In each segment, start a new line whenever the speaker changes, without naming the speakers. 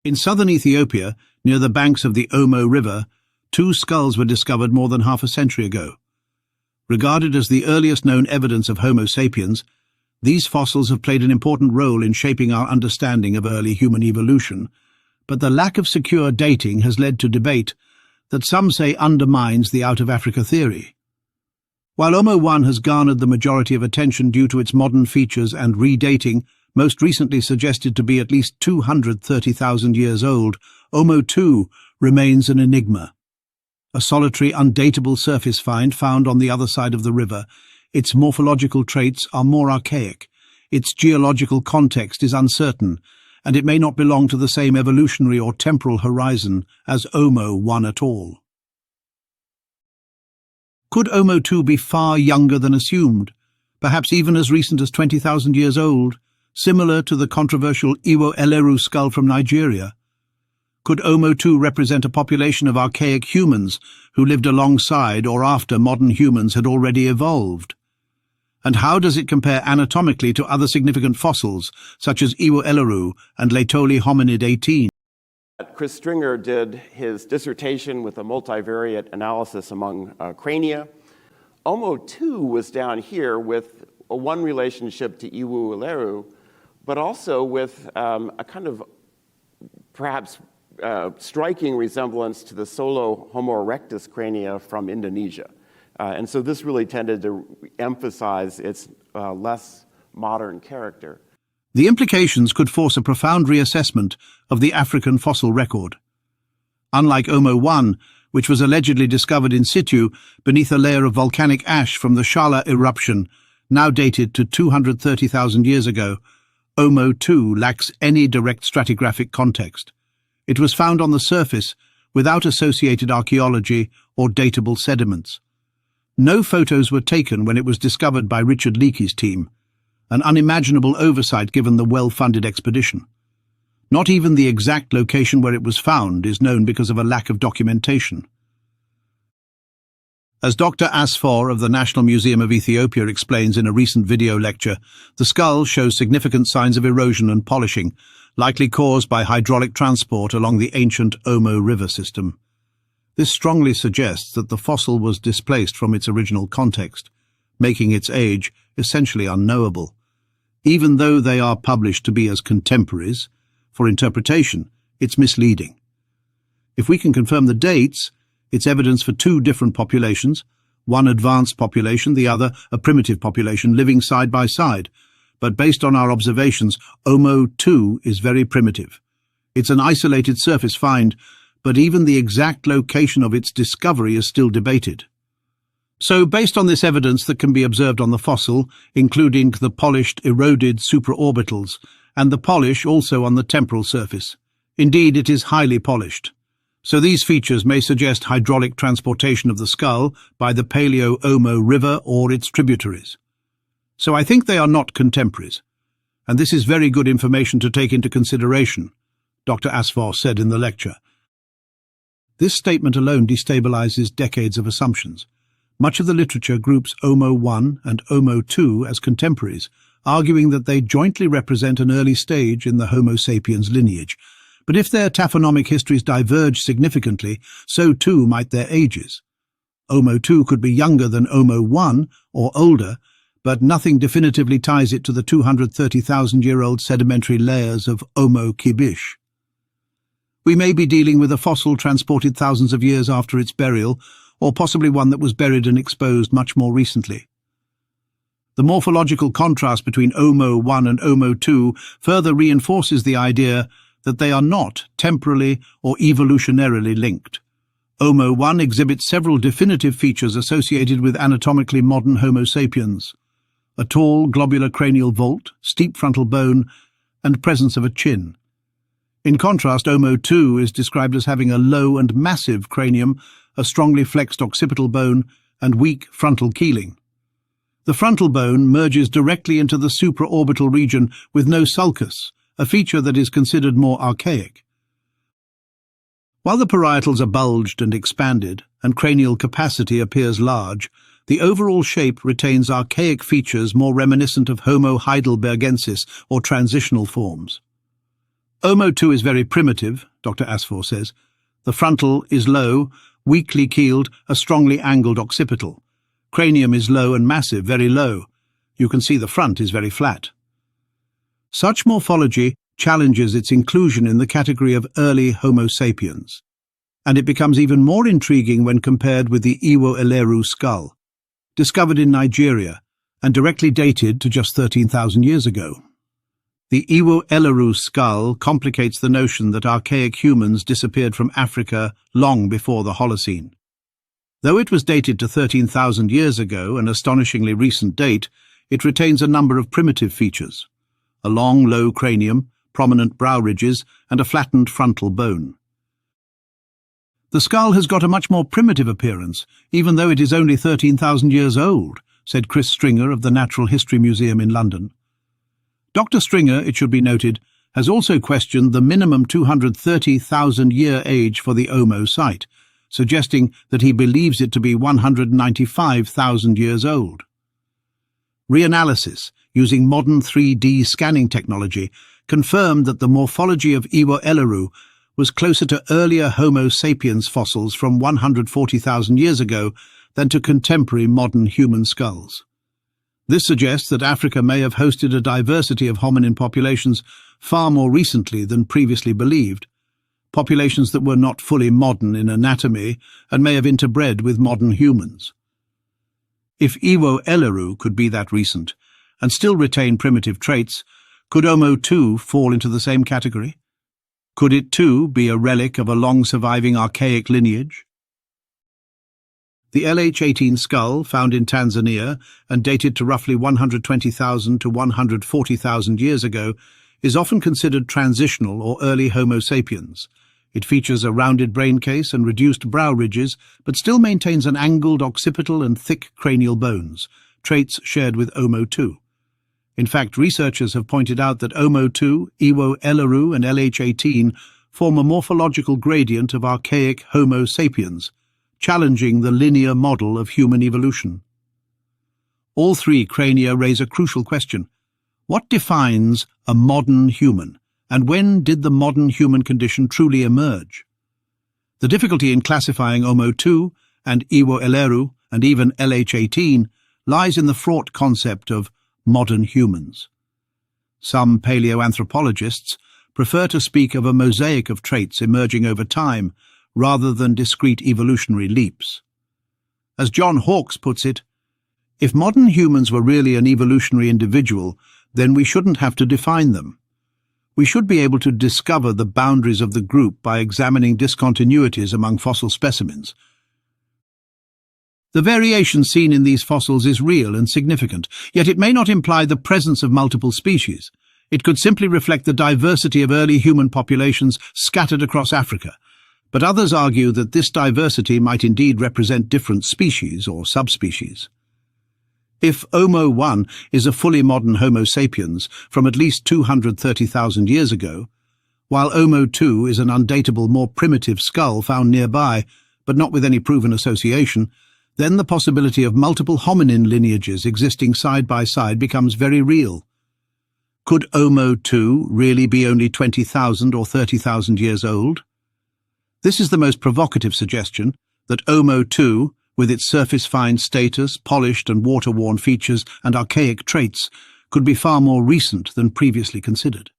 In southern Ethiopia, near the banks of the Omo River, two skulls were discovered more than half a century ago. Regarded as the earliest known evidence of Homo sapiens, these fossils have played an important role in shaping our understanding of early human evolution, but the lack of secure dating has led to debate that some say undermines the out-of-Africa theory. While Omo 1 has garnered the majority of attention due to its modern features and redating, most recently suggested to be at least 230,000 years old, Omo 2 remains an enigma. A solitary, undatable surface find found on the other side of the river, its morphological traits are more archaic, its geological context is uncertain, and it may not belong to the same evolutionary or temporal horizon as Omo 1 at all. Could Omo 2 be far younger than assumed, perhaps even as recent as 20,000 years old, similar to the controversial Iwo Eleru skull from Nigeria? Could Omo 2 represent a population of archaic humans who lived alongside or after modern humans had already evolved? And how does it compare anatomically to other significant fossils, such as Iwo Eleru and Laetoli hominid 18?
Chris Stringer did his dissertation with a multivariate analysis among crania. Omo 2 was down here with one relationship to Iwo Eleru, but also with a kind of perhaps striking resemblance to the solo Homo erectus crania from Indonesia. And so this really tended to emphasize its less modern character.
The implications could force a profound reassessment of the African fossil record. Unlike Omo 1, which was allegedly discovered in situ beneath a layer of volcanic ash from the Shala eruption, now dated to 230,000 years ago, Omo 2 lacks any direct stratigraphic context. It was found on the surface without associated archaeology or datable sediments. No photos were taken when it was discovered by Richard Leakey's team, an unimaginable oversight given the well-funded expedition. Not even the exact location where it was found is known because of a lack of documentation. As Dr. Asfor of the National Museum of Ethiopia explains in a recent video lecture, the skull shows significant signs of erosion and polishing, likely caused by hydraulic transport along the ancient Omo River system. This strongly suggests that the fossil was displaced from its original context, making its age essentially unknowable. Even though they are published to be as contemporaries, for interpretation, it's misleading. If we can confirm the dates, it's evidence for two different populations, one advanced population, the other a primitive population living side by side. But based on our observations, Omo 2 is very primitive. It's an isolated surface find, but even the exact location of its discovery is still debated. So, based on this evidence that can be observed on the fossil, including the polished, eroded supraorbitals, and the polish also on the temporal surface, indeed it is highly polished. So these features may suggest hydraulic transportation of the skull by the Paleo-Omo River or its tributaries. So I think they are not contemporaries, and this is very good information to take into consideration, Dr. Asfor said in the lecture. This statement alone destabilizes decades of assumptions. Much of the literature groups Omo 1 and Omo 2 as contemporaries, arguing that they jointly represent an early stage in the Homo sapiens lineage. But if their taphonomic histories diverge significantly, so too might their ages. Omo 2 could be younger than Omo 1 or older, but nothing definitively ties it to the 230,000-year-old sedimentary layers of Omo Kibish. We may be dealing with a fossil transported thousands of years after its burial, or possibly one that was buried and exposed much more recently. The morphological contrast between Omo 1 and Omo 2 further reinforces the idea that they are not temporally or evolutionarily linked. Omo 1 exhibits several definitive features associated with anatomically modern Homo sapiens: a tall globular cranial vault, steep frontal bone, and presence of a chin. In contrast, Omo 2 is described as having a low and massive cranium, a strongly flexed occipital bone, and weak frontal keeling. The frontal bone merges directly into the supraorbital region with no sulcus, a feature that is considered more archaic. While the parietals are bulged and expanded, and cranial capacity appears large, the overall shape retains archaic features more reminiscent of Homo heidelbergensis or transitional forms. Omo 2 is very primitive, Dr. Asfor says. The frontal is low, weakly keeled, a strongly angled occipital. Cranium is low and massive, very low. You can see the front is very flat. Such morphology challenges its inclusion in the category of early Homo sapiens, and it becomes even more intriguing when compared with the Iwo Eleru skull, discovered in Nigeria and directly dated to just 13,000 years ago. The Iwo Eleru skull complicates the notion that archaic humans disappeared from Africa long before the Holocene. Though it was dated to 13,000 years ago, an astonishingly recent date, it retains a number of primitive features: a long, low cranium, prominent brow ridges, and a flattened frontal bone. The skull has got a much more primitive appearance, even though it is only 13,000 years old, said Chris Stringer of the Natural History Museum in London. Dr. Stringer, it should be noted, has also questioned the minimum 230,000-year age for the Omo site, suggesting that he believes it to be 195,000 years old. Reanalysis, using modern 3D scanning technology, confirmed that the morphology of Iwo Eleru was closer to earlier Homo sapiens fossils from 140,000 years ago than to contemporary modern human skulls. This suggests that Africa may have hosted a diversity of hominin populations far more recently than previously believed, populations that were not fully modern in anatomy and may have interbred with modern humans. If Iwo Eleru could be that recent and still retain primitive traits, could Omo 2 fall into the same category? Could it too be a relic of a long-surviving archaic lineage? The LH18 skull, found in Tanzania and dated to roughly 120,000 to 140,000 years ago, is often considered transitional or early Homo sapiens. It features a rounded brain case and reduced brow ridges, but still maintains an angled occipital and thick cranial bones, traits shared with Omo 2. In fact, researchers have pointed out that Omo 2, Iwo Eleru and LH18 form a morphological gradient of archaic Homo sapiens, challenging the linear model of human evolution. All three crania raise a crucial question. What defines a modern human, and when did the modern human condition truly emerge? The difficulty in classifying Omo 2 and Iwo Eleru and even LH18 lies in the fraught concept of modern humans. Some paleoanthropologists prefer to speak of a mosaic of traits emerging over time rather than discrete evolutionary leaps. As John Hawkes puts it, if modern humans were really an evolutionary individual, then we shouldn't have to define them. We should be able to discover the boundaries of the group by examining discontinuities among fossil specimens. The variation seen in these fossils is real and significant, yet it may not imply the presence of multiple species. It could simply reflect the diversity of early human populations scattered across Africa, but others argue that this diversity might indeed represent different species or subspecies. If Omo 1 is a fully modern Homo sapiens from at least 230,000 years ago, while Omo 2 is an undatable, more primitive skull found nearby, but not with any proven association, then the possibility of multiple hominin lineages existing side by side becomes very real. Could Omo 2 really be only 20,000 or 30,000 years old? This is the most provocative suggestion, that Omo 2, with its surface-fine status, polished and water-worn features and archaic traits, could be far more recent than previously considered.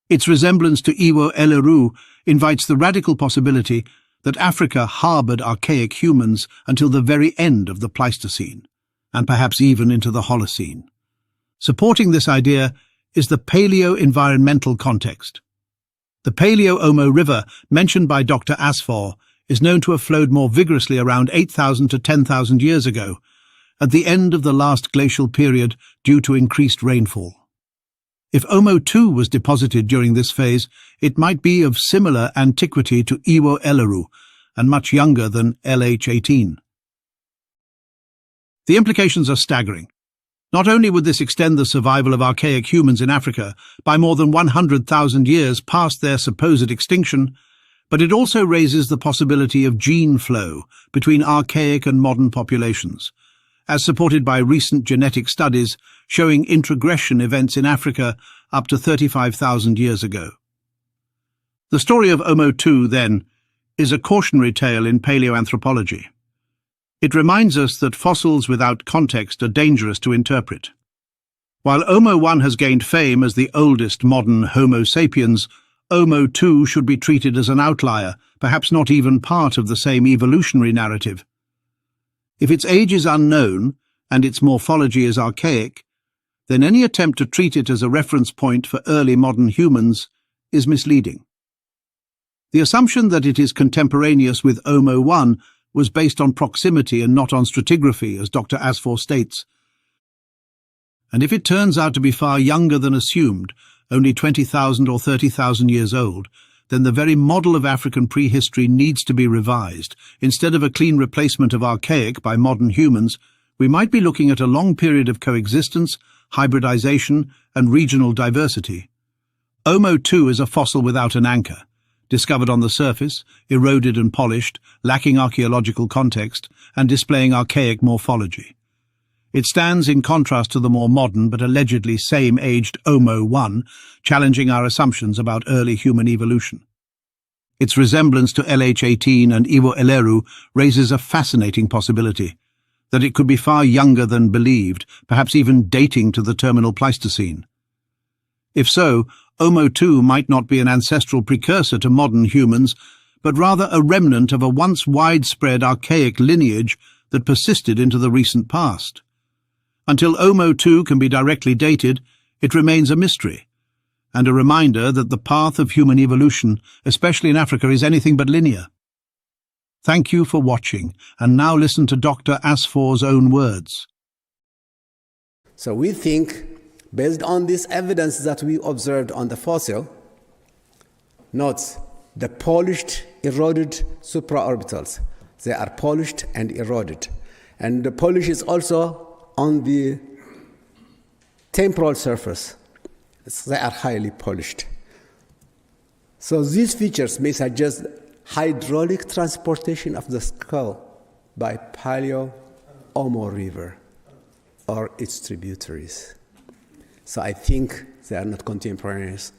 Its resemblance to Iwo Eleru invites the radical possibility that Africa harboured archaic humans until the very end of the Pleistocene, and perhaps even into the Holocene. Supporting this idea is the paleo-environmental context. The Paleo-Omo River, mentioned by Dr. Asfor, is known to have flowed more vigorously around 8,000 to 10,000 years ago, at the end of the last glacial period due to increased rainfall. If Omo 2 was deposited during this phase, it might be of similar antiquity to Iwo Eleru and much younger than LH18. The implications are staggering. Not only would this extend the survival of archaic humans in Africa by more than 100,000 years past their supposed extinction, but it also raises the possibility of gene flow between archaic and modern populations, as supported by recent genetic studies showing introgression events in Africa up to 35,000 years ago. The story of Omo 2, then, is a cautionary tale in paleoanthropology. It reminds us that fossils without context are dangerous to interpret. While Omo 1 has gained fame as the oldest modern Homo sapiens, Omo 2 should be treated as an outlier, perhaps not even part of the same evolutionary narrative. If its age is unknown and its morphology is archaic, then any attempt to treat it as a reference point for early modern humans is misleading. The assumption that it is contemporaneous with Omo 1 was based on proximity and not on stratigraphy, as Dr. Asfour states. And if it turns out to be far younger than assumed, only 20,000 or 30,000 years old, then the very model of African prehistory needs to be revised. Instead of a clean replacement of archaic by modern humans, we might be looking at a long period of coexistence, hybridization, and regional diversity. Omo 2 is a fossil without an anchor, discovered on the surface, eroded and polished, lacking archaeological context, and displaying archaic morphology. It stands in contrast to the more modern but allegedly same-aged Omo 1, challenging our assumptions about early human evolution. Its resemblance to LH18 and Iwo Eleru raises a fascinating possibility, that it could be far younger than believed, perhaps even dating to the terminal Pleistocene. If so, Omo 2 might not be an ancestral precursor to modern humans, but rather a remnant of a once widespread archaic lineage that persisted into the recent past. Until Omo 2 can be directly dated, it remains a mystery, and a reminder that the path of human evolution, especially in Africa, is anything but linear. Thank you for watching, and now listen to Dr. Asfour's own words.
So we think, based on this evidence that we observed on the fossil, note the polished, eroded supraorbitals. They are polished and eroded. And the polish is also on the temporal surface. They are highly polished. So these features may suggest hydraulic transportation of the skull by Paleo-Omo River or its tributaries. So I think they are not contemporaneous.